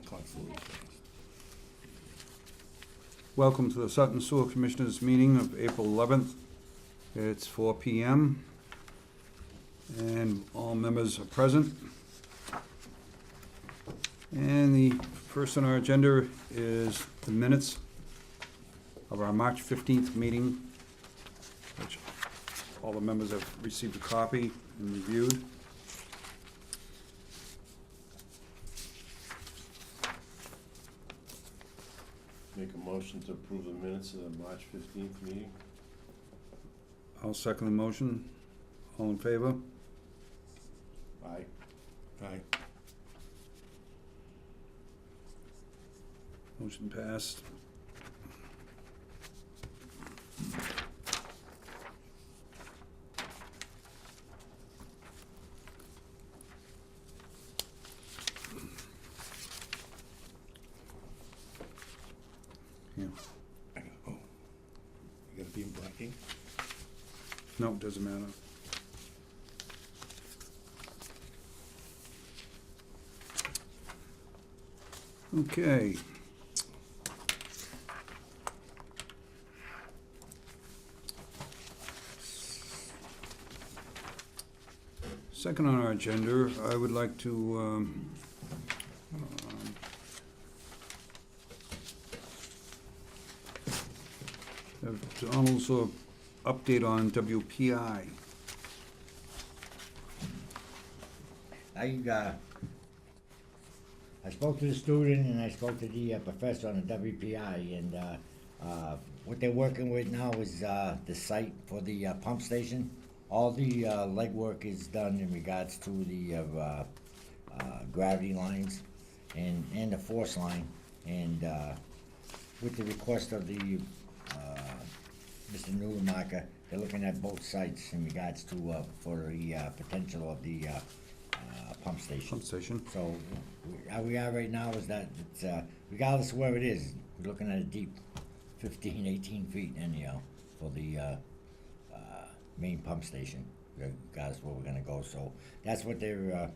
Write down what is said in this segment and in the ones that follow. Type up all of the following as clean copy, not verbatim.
constantly changed. Welcome to the Sutton Sewer Commissioners meeting of April 11th. It's 4 p.m. and all members are present. And the first on our agenda is the minutes of our March 15th meeting, which all the members have received a copy and reviewed. Make a motion to approve the minutes of the March 15th meeting. I'll second the motion. All in favor? Aye. Aye. Motion passed. Yeah. I got, oh, you gotta be in black ink? No, it doesn't matter. Okay. Second on our agenda, I would like to have Donald's update on WPI. I spoke to the student and I spoke to the professor on the WPI, and what they're working with now is the site for the pump station. All the legwork is done in regards to the gravity lines and the force line, and with the request of the Mr. Newmarker, they're looking at both sites in regards to for the potential of the pump station. Pump station. So how we are right now is that it's, regardless of where it is, we're looking at a deep 15, 18 feet anyhow for the main pump station, regardless of where we're gonna go. So that's what they're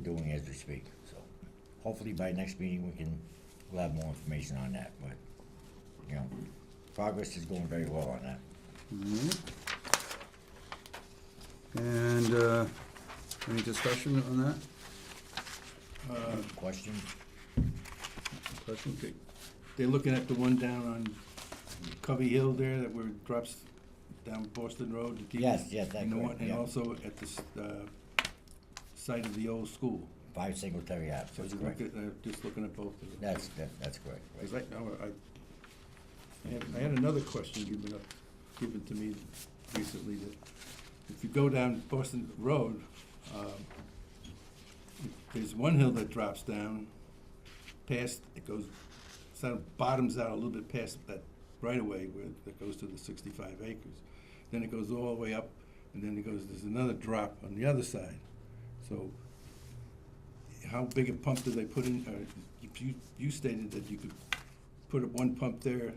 doing as we speak. So hopefully by next meeting we'll have more information on that. But you know, progress is going very well on that. And any discussion on that? Question? Question? Okay. They're looking at the one down on Covey Hill there, that where it drops down Boston Road. The deep- Yes, that and the one- correct, And yeah. also at the site of the old school. 5 Singletary Ave. So That's you correct. look at, just looking at both of them. That's correct. Right. 'Cause I had another question you've been given to me recently, that if you go down Boston Road, there's one hill that drops down past, it goes, sort of bottoms out a little bit past that right away where that goes to the 65 acres. Then it goes all the way up, and then there's another drop on the other side. So how big a pump do they put in? If you stated that you could put up one pump there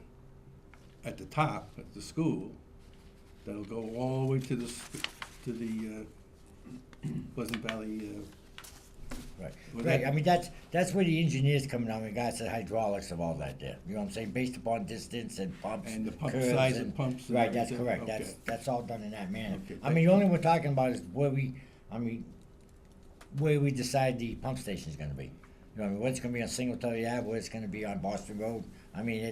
at the top, at the school, that'll go all the way to the Pleasant Valley, Right, Well, right, that- I mean, that's where the engineers come down in regards to hydraulics of all that there, you know what I'm saying, based upon distance and pumps. And the pump curves size and pumps and Right, that's everything? correct, Okay. that's all done in that manner. Okay, I mean, the only we're talking about is where we decide the pump station's gonna be. You know, I mean, whether it's gonna be on Singletary Ave, whether it's gonna be on Boston Road, I mean,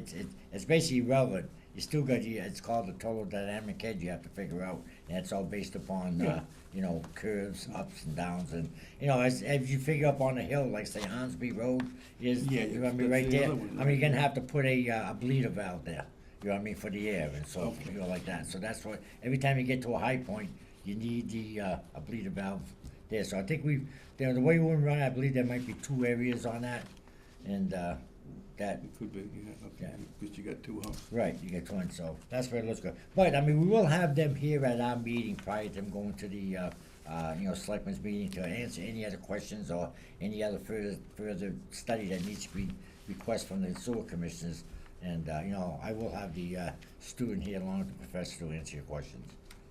it's basically irrelevant. You still got, it's called the total dynamic head you have to figure out, and it's all based upon, Yeah. you know, curves, ups and downs, and, you know, as you figure up on the hill, like say Hornsby Road is, Yeah, you know what I mean, that's right the there, other one, I mean, you're gonna right. have to put a bleeder valve there, you know what I mean, for the air and so, Okay. you know, like that, so that's what, every time you get to a high point, you need a bleeder valve there, so I think the way we run it, I believe there might be 2 areas on that, and, that, it could be, yeah, okay, Yeah. because you got 2 humps. right, you get 1, so that's where it looks good. But, I mean, we will have them here at our meeting prior to them going to the, you know, selectmen's meeting to answer any other questions or any other further study that needs to be requested from the sewer commissioners. And, you know, I will have the student here along with the professor to answer your questions.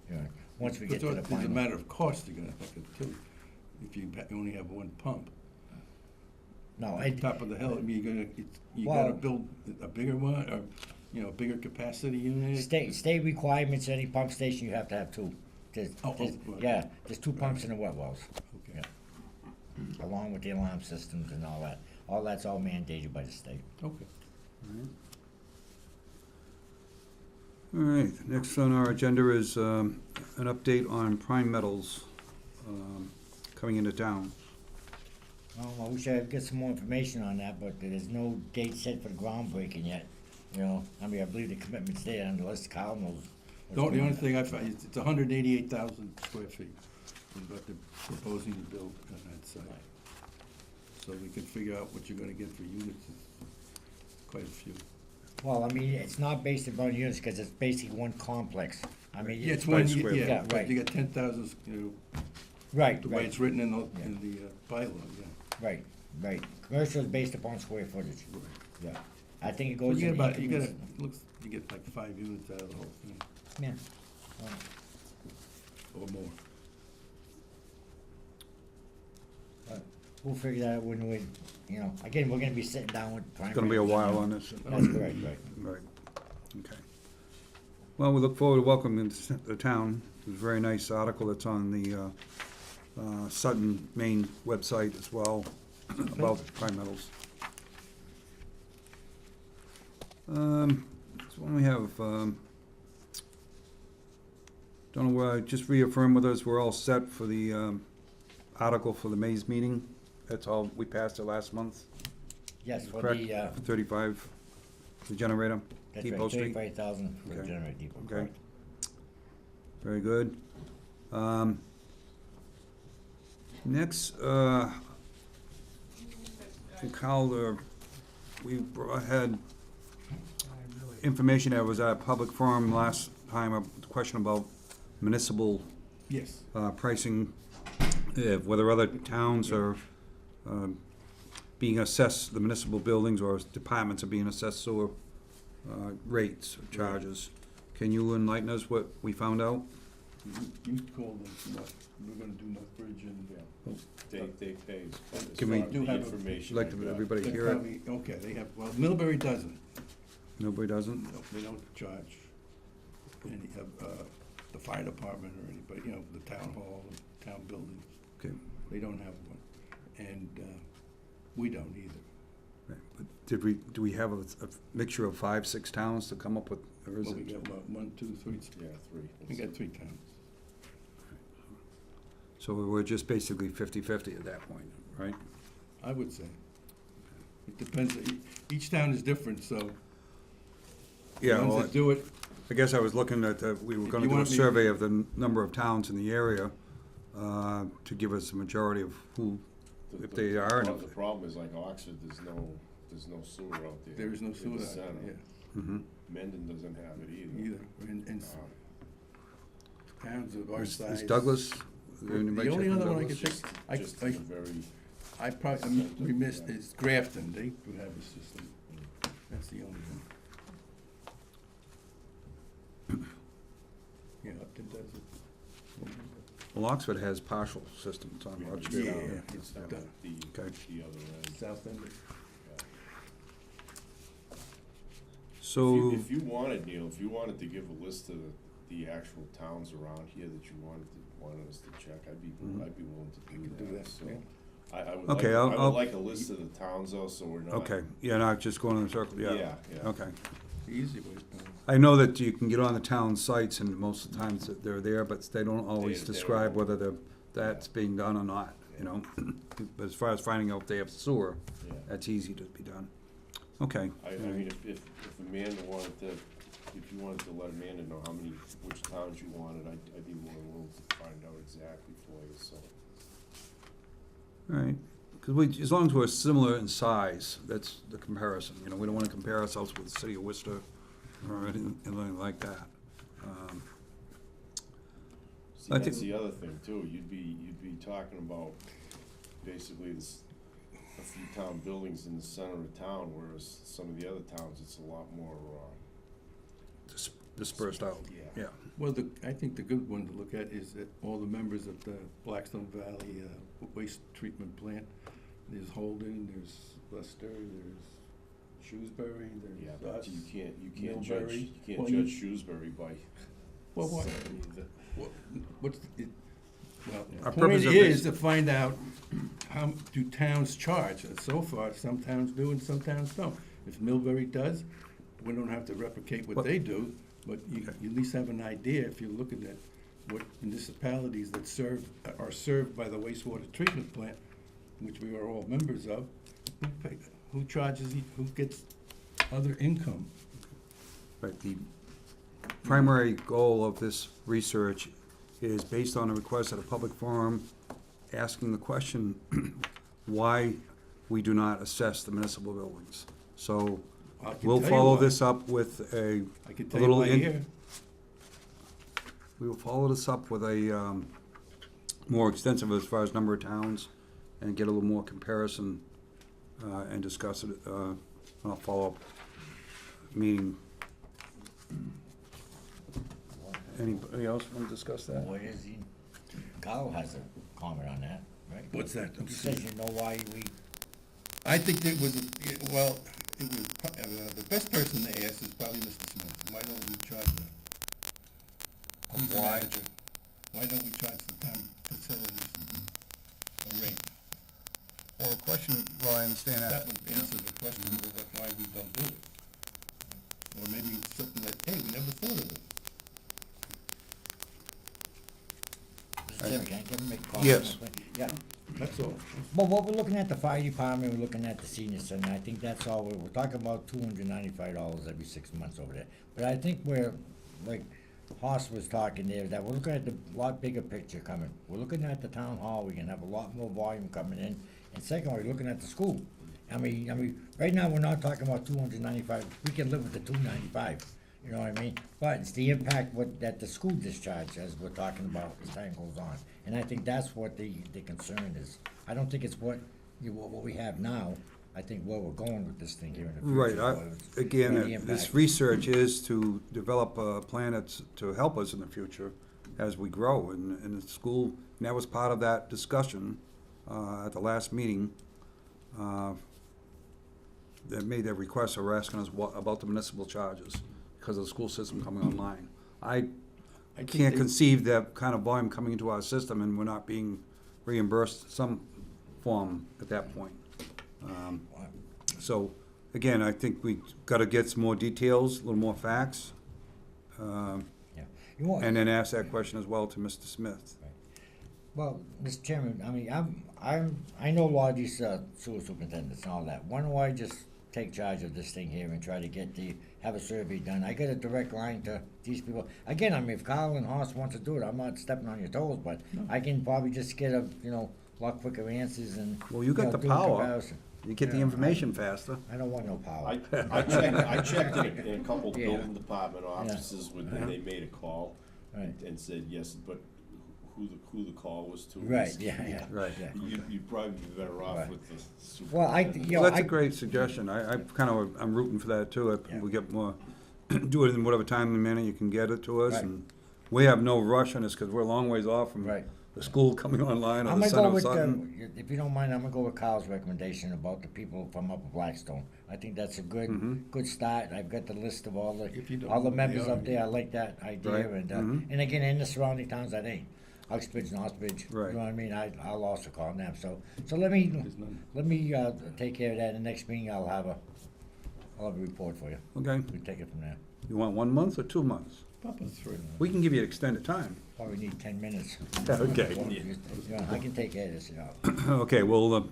You know, once we get to the It's a final. matter of cost you're gonna think of too, if you only have 1 pump. No, top of the hill, I mean, you Well- gotta build a bigger one, or, you know, a bigger capacity unit? state requirements, any pump station, you have to have two. There's, Oh, there's- right. yeah, there's two pumps in the wet wells, Okay. yeah. Along with the alarm systems and all that. All that's all mandated by the state. Okay. All right, next on our agenda is an update on prime metals coming into town. I wish I could get some more information on that, but there's no date set for the groundbreaking yet. You know, I mean, I believe the commitment's there, unless Kyle knows. what's The only going on. thing I found, it's 188,000 square feet, is what they're proposing to build on that site. So we can figure out what you're gonna get for units, it's quite a few. Well, I mean, it's not based upon units, because it's basically one complex. I mean, Yeah, it's by one, square yeah, foot. but Right. you got 10,000, right, the way right, it's written in the, Yeah. in the bylaw, yeah. right, right. Commercial is based upon square footage, yeah. I think it Well, goes you in get about, you increments. get, looks, you get like 5 units out of the whole thing, Yeah. or more. We'll figure that out when we, you know, again, we're gonna be sitting down with. It's gonna be a while on this. That's correct, right. Right, okay. Well, we look forward to welcoming the town. There's a very nice article that's on the Sutton main website as well about prime metals. So when we have, don't know where, just reaffirm with us, we're all set for the article for the May's meeting. That's all, we passed it last month, Yes, for correct? the, 35, the generator, that's Depot right, Street. 35,000 for the Okay. generator depot, Okay. correct. Very good. Next, Kyle, had information that was at a public forum last time, a question about municipal Yes, pricing, whether other towns are being assessed, the municipal buildings or departments are being assessed sewer rates or charges. Can you enlighten us what we found out? you called them, we're gonna do North Bridge and, They pay, as Can far we- as Do the have a- information. Like I to got. everybody they hear it? probably, okay, they have, well, Millbury doesn't. Nobody doesn't? No, they don't charge any of, the fire department or anybody, you know, the town hall, the town buildings, Okay. they don't have one. And, we don't either. Right, but do we have a mixture of 5, 6 towns to come up with, or is Well, we it? got what, 1, 2, 3, Yeah, 3. we got 3 towns. So we're just basically 50-50 at that point, right? I would say. It depends, each town is different, so the Yeah, ones well, that do it, I guess I was looking at, we were If gonna you do a want me- survey of the number of towns in the area to give us a majority of who, if they are. The problem is like Oxford, there's no sewer out there. there is no in sewer the out there, center. Mhm. Mendon doesn't have it either. and towns of our size. Is Douglas? The only other one I can think, Just I a very, I probably, I'm remiss, is Grafton, they do have a system. That's the only one. Yeah, Upton does it. Well, Oxford has partial systems on Roger Street. Yeah, it's it's down done. at Okay. the other end. South End. So, If you wanted, Neil, if you wanted to give a list of the actual towns around here that you wanted us to check, I'd be willing to could do do that, that, so. yeah. I would Okay, like, I I'll- would like a list of the towns though, so we're not. okay, yeah, not just going in a circle, yeah. Yeah, yeah. Okay. The easy way. I know that you can get on the town sites and most of the times that they're there, but they don't always They don't. describe whether that's being done or not, you know? But as far as finding out if they have sewer, Yeah. that's easy to be done. Okay. I mean, if Amanda wanted to, if you wanted to let Amanda know which towns you wanted, I'd be more than willing to find out exactly for you, so. All right, because as long as we're similar in size, that's the comparison, you know, we don't want to compare ourselves with the city of Worcester or anything like that. See, I that's think- the other thing too, you'd be talking about basically a few town buildings in the center of town, whereas some of the other towns, it's a lot more, Dispersed out, yeah. yeah. Well, I think the good one to look at is that all the members of the Blackstone Valley waste treatment plant, There's Holden, there's Leicester, there's Shrewsbury, Yeah, there's but us. you can't judge, Millbury. you can't Well, judge Shrewsbury by. Well, what, I mean, the- what's, it, well, Our the point purpose of is this- to find out how do towns charge, and so far, some towns do and some towns don't. If Millbury does, we don't have to replicate what But- they do, but you at least have an idea if you're looking at what municipalities that are served by the wastewater treatment plant, which we are all members of, who charges, who gets other income. Right, the primary goal of this research is based on a request at a public forum, asking the question, why we do not assess the municipal buildings. So, I can we'll tell you follow why. this up with a I can a tell you little why here. We will follow this up with a more extensive as far as number of towns and get a little more comparison and discuss it on a follow-up meeting. Anybody else want to discuss that? What is he? Kyle has a comment on that, right? What's that? He says you know why we, I think it was, well, it was, the best person to ask is probably Mr. Smith. Why don't we charge the, who's the Why? manager? Why don't we charge the town facilities a rate? Well, the question, well, I understand That that. would answer the question of why we don't do it. Or maybe it's something that, hey, we never thought of it. Mr. Chairman, can I give him a comment? Yes. Yeah, That's all. well, what we're looking at the fire department, we're looking at the senior center, I think that's all, we're talking about $295 every 6 months over there. But I think we're, like Hoss was talking there, that we're looking at the lot bigger picture coming. We're looking at the town hall, we can have a lot more volume coming in, and second, we're looking at the school. I mean, right now, we're not talking about 295, we can live with the 295, you know what I mean? But it's the impact that the school discharge, as we're talking about, as time goes on. And I think that's what the concern is. I don't think it's what we have now, I think where we're going with this thing here in the future. Right, the again, impact. this research is to develop a plan that's to help us in the future as we grow, and the school, and that was part of that discussion at the last meeting. That made their request, or asking us about the municipal charges, because of the school system coming online. I think can't they- conceive that kind of volume coming into our system and we're not being reimbursed some form at that point. So, again, I think we gotta get some more details, a little more facts, Yeah. You want- and then ask that question as well to Mr. Smith. Well, Mr. Chairman, I mean, I know a lot of these sewer superintendents and all that. Why don't I just take charge of this thing here and try to have a survey done? I got a direct line to these people. Again, I mean, if Kyle and Hoss wants to do it, I'm not stepping on your toes, but I can probably just get a lot quicker answers and. Well, you got the do a power. comparison. You get the Yeah, information faster. I don't want no power. I checked in a couple Yeah. building department offices when they made a call Right. and said, yes, but who the call was to. Right, yeah. Right. Yeah. You'd probably be better off Right. with the super. Well, Well, that's a great suggestion. I'm rooting for that too. If Yeah. we get more, do it in whatever time and manner you can get it to us. Right. And we have no rush on this because we're a long ways off from Right. the school coming online or I'm the gonna son go of with, Sutton. if you don't mind, I'm gonna go with Kyle's recommendation about the people from Upper Blackstone. I think that's a good start. I've got the list of all If you don't the know who they members are, up there. I like that idea, Right. and Mhm. and again, in the surrounding towns, that ain't Uxbridge and Oxbridge. Right. You know what I mean? I'll also call them. So let me There's none. take care of that. In the next meeting, I'll have a report for you. Okay. We take it from there. You want 1 month or 2 months? Papa's free. We can give you extended time. Probably need 10 minutes. Okay. I can take care of this. Okay, we'll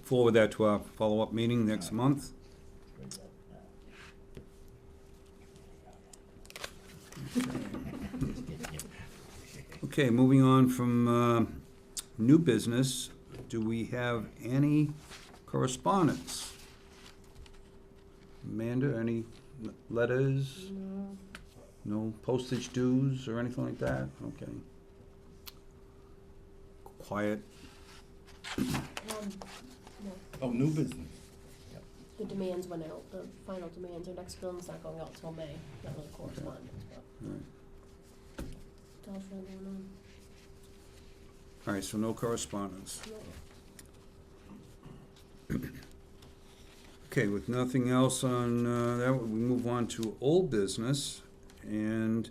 forward that to our follow-up meeting next month. Okay, moving on from new business, do we have any correspondence? Amanda, any letters? No postage dues or anything like that? Okay. Quiet. No, Oh, new business. the demands went out, the final demands, our next billing's not going out till May, not really correspondence, but. Right. Tell us what's going on. All right, so no correspondence. No. Okay, with nothing else on that, we move on to old business, and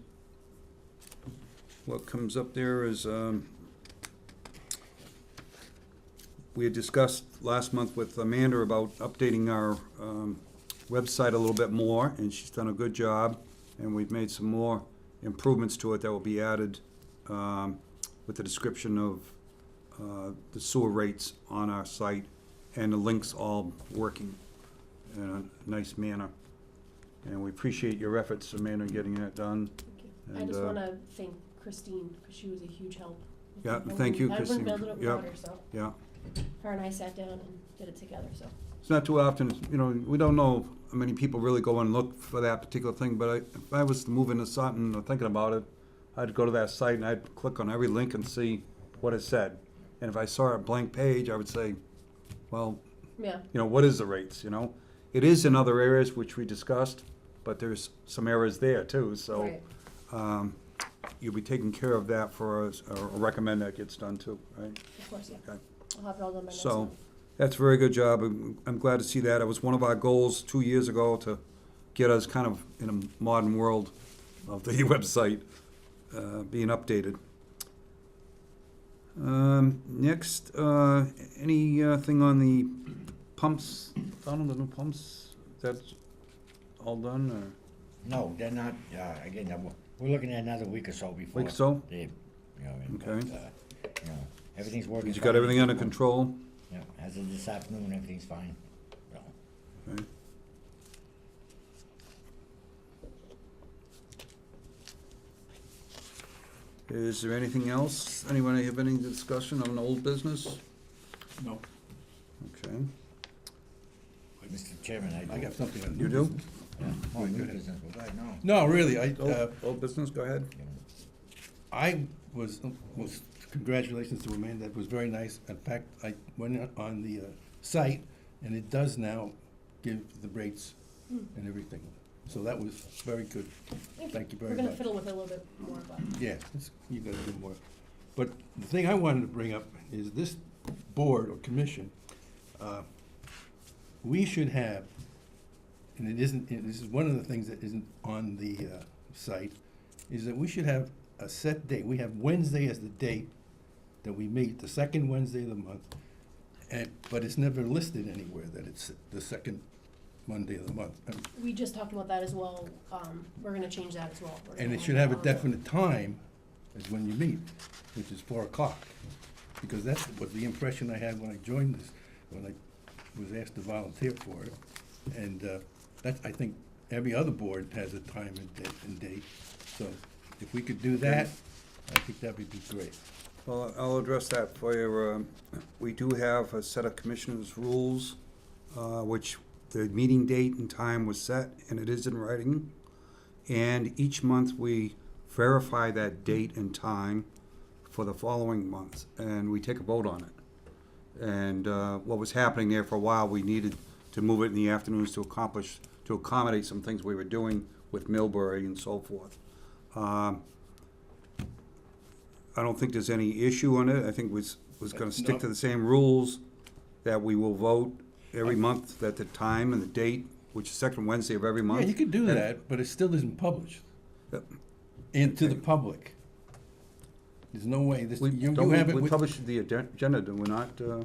what comes up there is, we had discussed last month with Amanda about updating our website a little bit more, and she's done a good job, and we've made some more improvements to it that will be added with the description of the sewer rates on our site, and the links all working in a nice manner. And we appreciate your efforts, Amanda, in getting that done. Thank you. I And, just wanna thank Christine, because she was a huge help. Yeah, thank you, I Christine. wouldn't build it Yeah. without her, so Yeah, her and I sat down and did it together, so. it's not too often, you know, we don't know how many people really go and look for that particular thing, but if I was to move into Sutton or thinking about it, I'd go to that site and I'd click on every link and see what it said. And if I saw a blank page, I would say, well, Yeah, you know, what is the rates, you know? It is in other areas which we discussed, but there's some errors there too, so right, you'll be taking care of that for us, or recommend that gets done too, right? of course, yeah. Okay. I'll have it all done by next So, month. that's a very good job. I'm glad to see that. It was one of our goals 2 years ago to get us kind of in a modern world of the website being updated. Next, anything on the pumps, Donald, the new pumps? Is that all done, or No, they're not, again, we're looking at another week or so before. week or so? They, you know, and, Okay. you know, everything's working. You got fine. everything under control? Yeah, as of this afternoon, everything's fine. So, Okay. Is there anything else? Anyone have any discussion on old business? No, Okay. Mr. Chairman, I do. I got something on. You new do? business. Yeah. Oh, Go new ahead. business, well, go ahead, no. No, really, Old business, go ahead. I was, congratulations to Amanda, that was very nice. In fact, I went on the site, and it does now give the rates and everything. So that was very good. Thank you very We're gonna much. fiddle with it a little bit more, but. Yeah, you gotta do more. But the thing I wanted to bring up is this board or commission, we should have, and it isn't, and this is one of the things that isn't on the site, is that we should have a set date. We have Wednesday as the date that we meet, the second Wednesday of the month, but it's never listed anywhere that it's the second Monday of the month. We just talked about that as well. We're gonna change that as well. We're And gonna it should have a that on definite time is when you meet, which is 4:00. Because that was the impression I had when I joined this, when I was asked to volunteer for it. And I think every other board has a time and date. So if we could do that, I think that would be great. Well, I'll address that for you. We do have a set of commissioners' rules, which the meeting date and time was set, and it is in writing. And each month, we verify that date and time for the following month, and we take a vote on it. And what was happening there for a while, we needed to move it in the afternoons to accommodate some things we were doing with Millbury and so forth. I don't think there's any issue on it. I think was gonna stick to the same rules, that we will vote every month at the time and the date, which is second Wednesday of every month. Yeah, you could do that, but it still isn't published. Yep. And to the public. There's no way, this, We, you don't have it we with. publish the agenda, do we not? Yeah.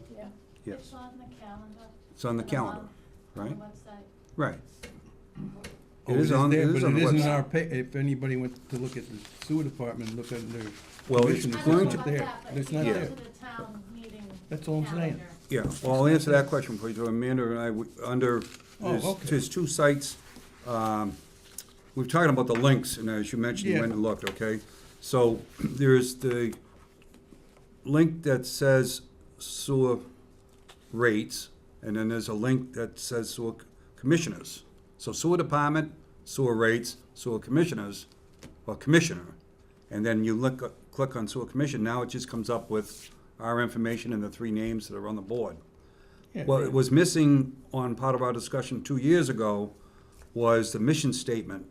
Yes, It's on the calendar. it's on the for calendar, month right? On the website. Right. Oh, It is on, there, it is but on the it isn't in our website. if anybody went to look at the sewer department, look at their Well, it's commission, I it's don't know going not about there. that, but It's if you not go there. to the town meeting That's all I'm saying. calendar, Yeah, well, I'll answer that question for you, so Amanda and I, under, Oh, okay. there's two sites, we're talking about the links, and as you mentioned, you Yeah. went and looked, okay? So, there's the link that says sewer rates, and then there's a link that says sewer commissioners. So sewer department, sewer rates, sewer commissioners, or commissioner. And then you click on sewer commission, now it just comes up with our information and the three names that are on the board. Yeah, What right. was missing on part of our discussion 2 years ago was the mission statement.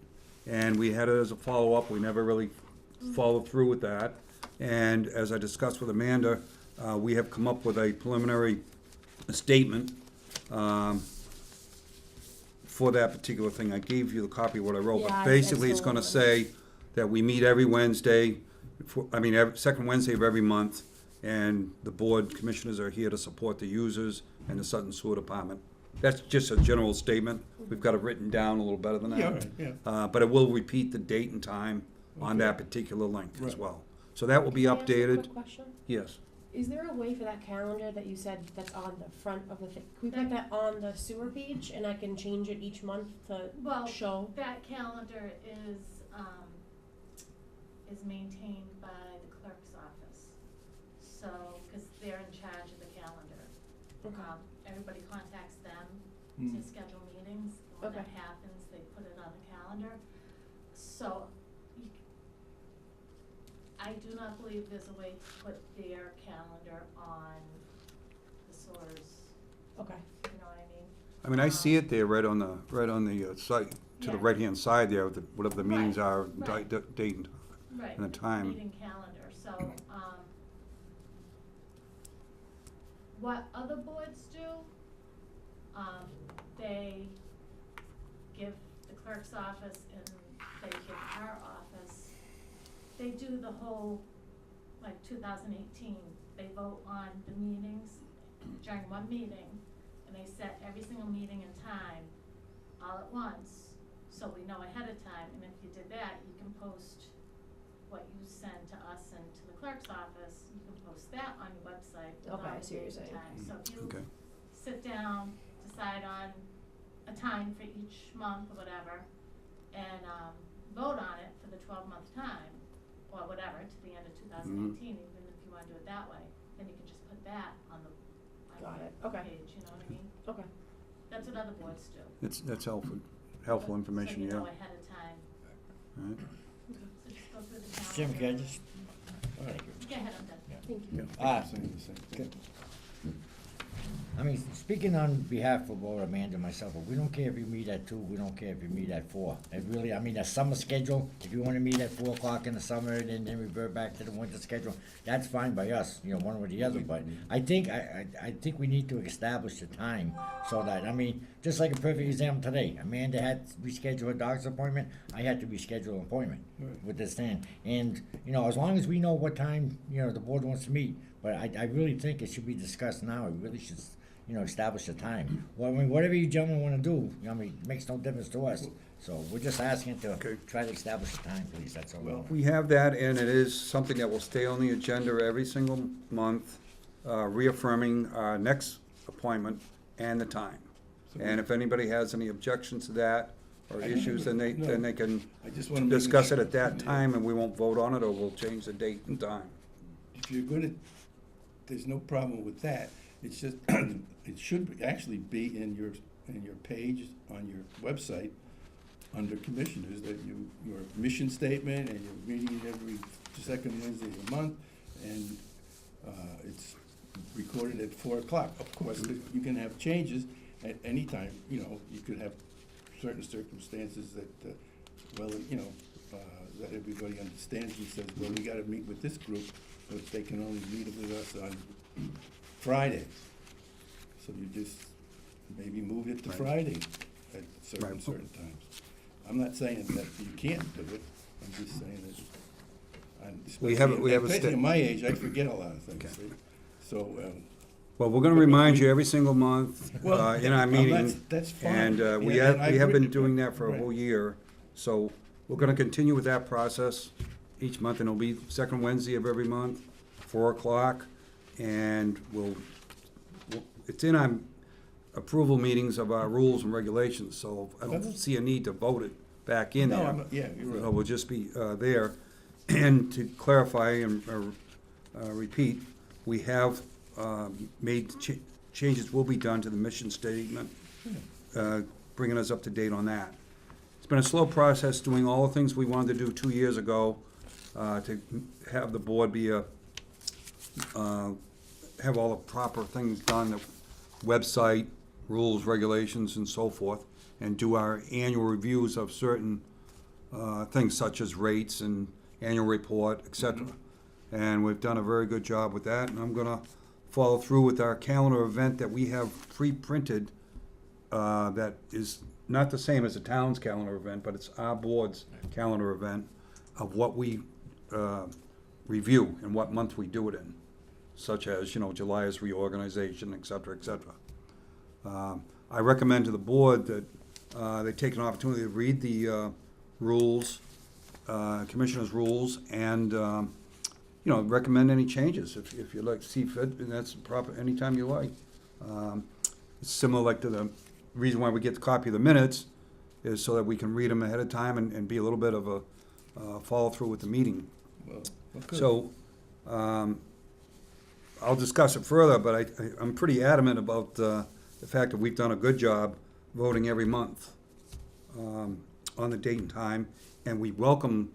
And we had it as a follow-up, we never really followed through with that. And as I discussed with Amanda, we have come up with a preliminary statement for that particular thing. I gave you the copy of what I wrote, Yeah, but I basically it's still gonna want say that we meet every Wednesday, every second Wednesday of every month, and the board commissioners are here to support the users and the Sutton Sewer Department. That's just a general statement. We've got it written down a little better than that. Yeah, all right, yeah. But it will repeat the date and time on that particular link as Right. well. So that will be Can I ask a updated. quick question? Yes. Is there a way for that calendar that you said that's on the front of the thing, can we put that on the sewer page and I can change it each month to Well, show? that calendar is maintained by the clerk's office. So, cause they're in charge of the calendar. Okay. Everybody contacts them Mm. to schedule meetings. And when that Okay. happens, they put it on the calendar. So, I do not believe there's a way to put their calendar on the sewers, Okay. you know what I mean? I mean, I see it there right on the site, to the Yeah. right-hand side there, whatever the meetings Right, are, right. date and Right, and the time. meeting calendar, so, what other boards do, they give the clerk's office and they give our office, they do the whole, like 2018, they vote on the meetings during one meeting, and they set every single meeting and time all at once, so we know ahead of time, and if you did that, you can post what you send to us and to the clerk's office, you can post that on your website with Okay, all I the see what dates you're and saying. times. So if you Okay. sit down, decide on a time for each month or whatever, and, vote on it for the 12-month time, or whatever, to the end of 2018, even if you wanna do it that way, then you can just put that on the, Got on it. the Okay. page, you know what I mean? Okay. That's what other boards do. That's helpful So information, you yeah. know ahead of time, All right. so just go through the calendar. Jim, can I just? Thank you. Go ahead, I'm done. Thank you. Saying the same thing. I mean, speaking on behalf of both Amanda and myself, we don't care if you meet at 2, we don't care if you meet at 4. It really, I mean, a summer schedule, if you wanna meet at 4 o'clock in the summer and then revert back to the winter schedule, that's fine by us, you know, one or the other, but I think, I think we need to establish the time so that, I mean, just like a perfect example today, Amanda had to reschedule her doctor's appointment, I had to reschedule an appointment Right. with this thing. And, you know, as long as we know what time, you know, the board wants to meet, but I really think it should be discussed now, it really should, you know, establish a time. Well, I mean, whatever you gentlemen wanna do, you know, I mean, it makes no difference to us. So we're just asking to Okay. try to establish a time, please, that's all. Well, We have that, and it is something that will stay on the agenda every single month, reaffirming our next appointment and the time. And if anybody has any objections to that, or I issues, then they can I just wanna make discuss it sure- at that time, and we won't vote on it, or we'll change the date and time. If you're gonna, there's no problem with that, it's just, it should actually be in your page on your website, under commissioners, that your mission statement, and you're meeting every second Wednesday of the month, and, it's recorded at 4 o'clock. Of course, you can have changes at any time, you know, you could have certain circumstances that, well, you know, that everybody understands, and says, well, we gotta meet with this group, but they can only meet with us on Fridays. So you just maybe move it to Right. Friday at Right. certain times. I'm not saying that you can't do it, I'm just saying that. We have a Especially sta- at my age, I forget a lot of things, Okay. see? So, Well, we're gonna remind you every single month, Well, in our well, meeting. that's fine. And, we Yeah, have, and I we have been agree. doing that for a Right. whole year, so we're gonna continue with that process each month, and it'll be second Wednesday of every month, 4 o'clock, and it's in our approval meetings of our rules and regulations, so I don't see a need to vote it back in No, there. I'm not- yeah, you're right. So we'll just be, there. And to clarify and, repeat, we have, made changes will be done to the mission statement, bringing us up to date on that. It's been a slow process doing all the things we wanted to do 2 years ago, to have the board be have all the proper things done, the website, rules, regulations, and so forth, and do our annual reviews of certain things such as rates and annual report, et cetera. And we've done a very good job with that, and I'm gonna follow through with our calendar event that we have pre-printed, that is not the same as the town's calendar event, but it's our board's calendar event of what we review and what month we do it in, such as, July is reorganization, et cetera, et cetera. I recommend to the board that they take an opportunity to read the rules, commissioner's rules, and, recommend any changes if you like, see fit, and that's proper, anytime you like. It's similar like to the reason why we get the copy of the minutes is so that we can read them ahead of time and be a little bit of a follow-through with the meeting. Well, good. So, I'll discuss it further, but I'm pretty adamant about the fact that we've done a good job voting every month on the date and time, and we welcome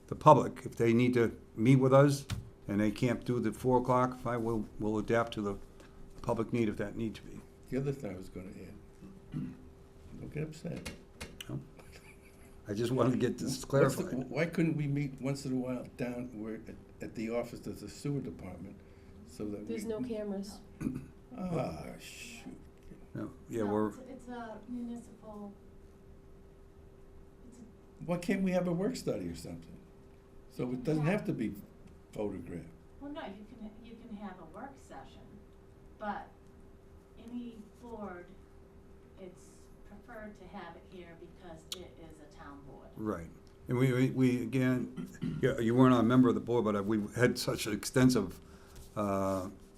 the public. If they need to meet with us and they can't do the 4 o'clock, we'll adapt to the public need if that need to be. The other thing I was gonna add, don't get upset. I just wanted to get this clarified. Why couldn't we meet once in a while down where, at the office of the sewer department, so that we... There's no cameras. Ah, shoot. No, yeah, No, we're, It's a municipal, Why can't we have a work study or something? So it doesn't have to be photographed. well, no, you can have a work session, but any board, it's preferred to have it here because it is a town board. right. And we again, you weren't a member of the board, but we had such an extensive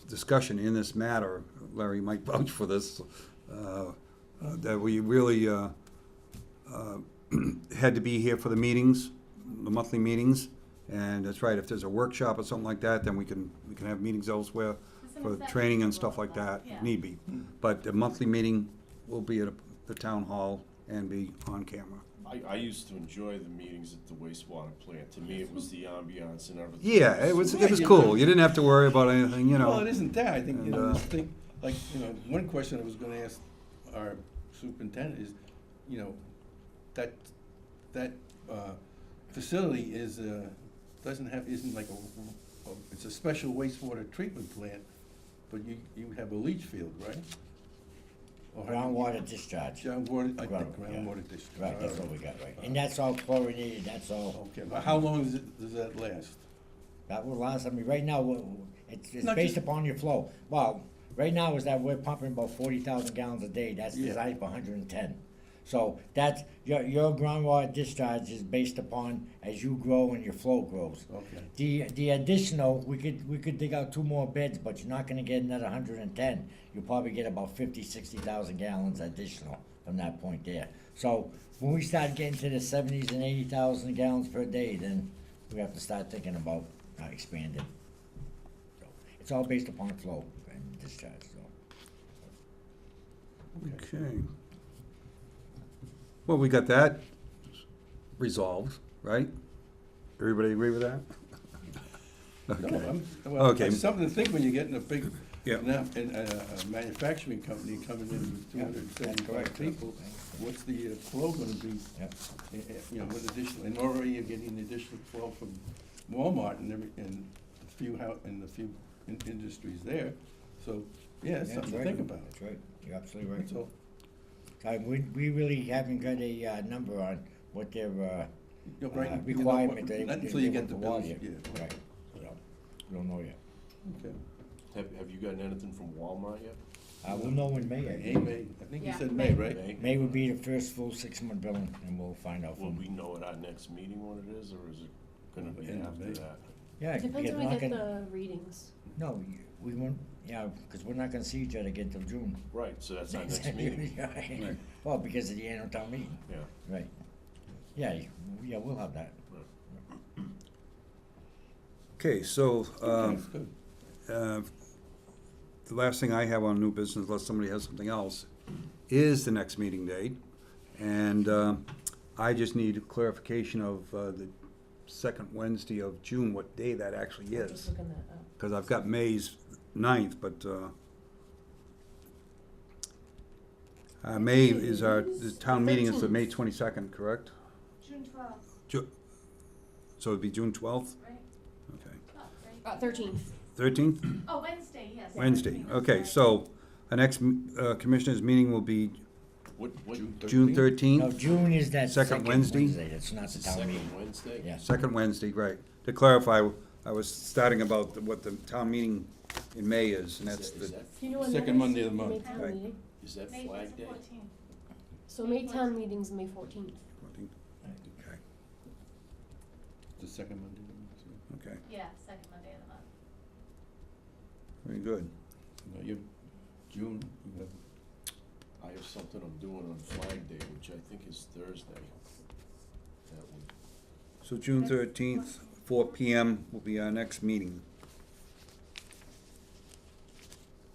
discussion in this matter, Larry might vouch for this, that we really had to be here for the meetings, the monthly meetings. And that's right, if there's a workshop or something like that, then we can have meetings elsewhere It's an for exception training and to stuff law, like that, yeah. if need be. But the monthly meeting will be at the town hall and be on camera. I used to enjoy the meetings at the wastewater plant. To me, it was the ambiance and everything. Yeah, it was Right, cool. You didn't have to worry about anything, Well, it isn't that, I think, And, one question I was gonna ask our superintendent is, that facility is, isn't like it's a special wastewater treatment plant, but you have a leach field, right? Or how do you- Groundwater discharge. Groundwater, I think Yeah. groundwater discharge. Right, that's what we got, right. And that's all chlorinated, that's all. Okay, but how long does that last? That will last, right now, it's Not based just- upon your flow. Well, right now is that we're pumping about 40,000 gallons a day, that's Yeah. designed for 110. So that's, your groundwater discharge is based upon as you grow and your flow grows. Okay. The additional, we could dig out 2 more beds, but you're not gonna get another 110. You'll probably get about 50,000-60,000 gallons additional from that point there. So when we start getting to the 70s and 80,000 gallons per day, then we have to start thinking about expanding. So it's all based upon flow and discharge, so. Okay. Well, we got that resolved, right? Everybody agree with that? No, Okay. well, Okay. it's something to think when you're getting a big, Yeah. a manufacturing company coming in with 275 people. What's the flow gonna be? Yep. With additional, and already you're getting additional flow from Walmart and the few industries there. So, yeah, it's Yeah, something to that's think right. about. That's right, you're absolutely right. That's all. We really haven't got a number on what their Right, requirement. not until you get the bills, yeah. Right, so, we don't know yet. Okay. Have you gotten anything from Walmart yet? We'll know in May, I May, think. May, I think you Yeah, said May. May, right? May? May would be the first full 6-month billing, and we'll find out Will from. we know at our next meeting what it is, or is it gonna be End of after May. that? Yeah, It depends because when we're we not get gonna, the readings. no, we won't, yeah, because we're not gonna see each other again till June. Right, so that's our next meeting. Right. Well, because of the annual town meeting, Yeah. right. Yeah, we'll have that. Okay, so, That's good. the last thing I have on new business, unless somebody has something else, is the next meeting date. And I just need clarification of the second Wednesday of June, what day that actually Just is. looking that up. Because I've got May's 9th, but May is the town meeting is the May 22nd, correct? June 12th, So it'd be June 12th? right? Okay. Oh, right. 13th. 13th? Oh, Wednesday, yes. Wednesday, okay, so the next commissioners' meeting will be What? June 13th? No, June is that Second second Wednesday? Wednesday, that's not It's the the town second meeting. Wednesday? Yeah. Second Wednesday, right. To clarify, I was starting about what the town meeting in May is, and that's Is the, that, Do you know when Second that is? Monday of the May month. town Right. meeting? is that May, Flag it's the Day? 14th. So May town meeting's May 14th. okay, The second Monday of the month, okay, Yeah, second Monday of the month. very good. yeah. No, you, June, you have, I have something I'm doing on Flag Day, which I think is Thursday. That week. So June 13th, 4 PM will be our next meeting.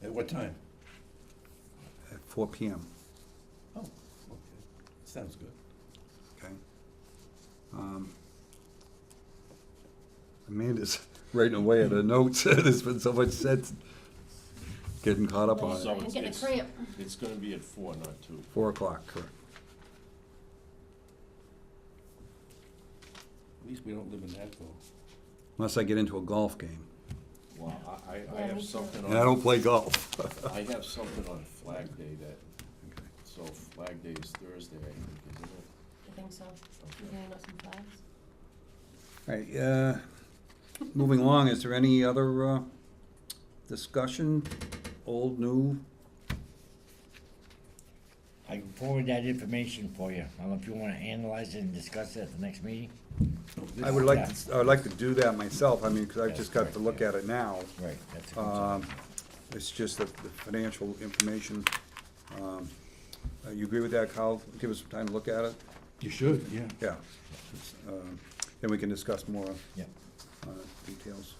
at what time? At 4 PM, Oh, okay, sounds good. okay? Amanda's writing away at her notes, there's been so much said, getting caught up on So it. I'm getting a it's- cramp. It's gonna be at 4, not 2. 4 o'clock, correct. At least we don't live in that though. Unless I get into a golf game. Well, I Yeah, me have too. something And I on, don't play golf. I have something on Flag Day that, so Flag Day is Thursday, I think, isn't it? I think so. You handing out some flags? Right, moving along, is there any other, discussion, old, new? I can forward that information for you. I don't know if you wanna analyze it and discuss it at the next meeting? I would like to, I would like to do that myself, I mean, because I've just got to look at it now. Right, that's a concern. It's just that the financial information, you agree with that, Kyle? Give us some time to look at it? You should, yeah. Yeah. It's, then we can discuss more, Yeah. details.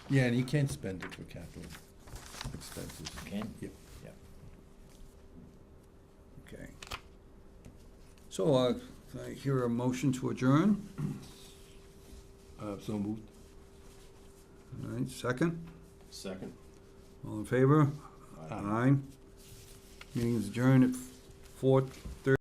Yeah, and you can spend it for capital expenses. Ken? Yep. Yep. Okay. So, I hear a motion to adjourn. So moved. All right, second? Second? All in favor? Aye. Aye. Meeting is adjourned at 4:30.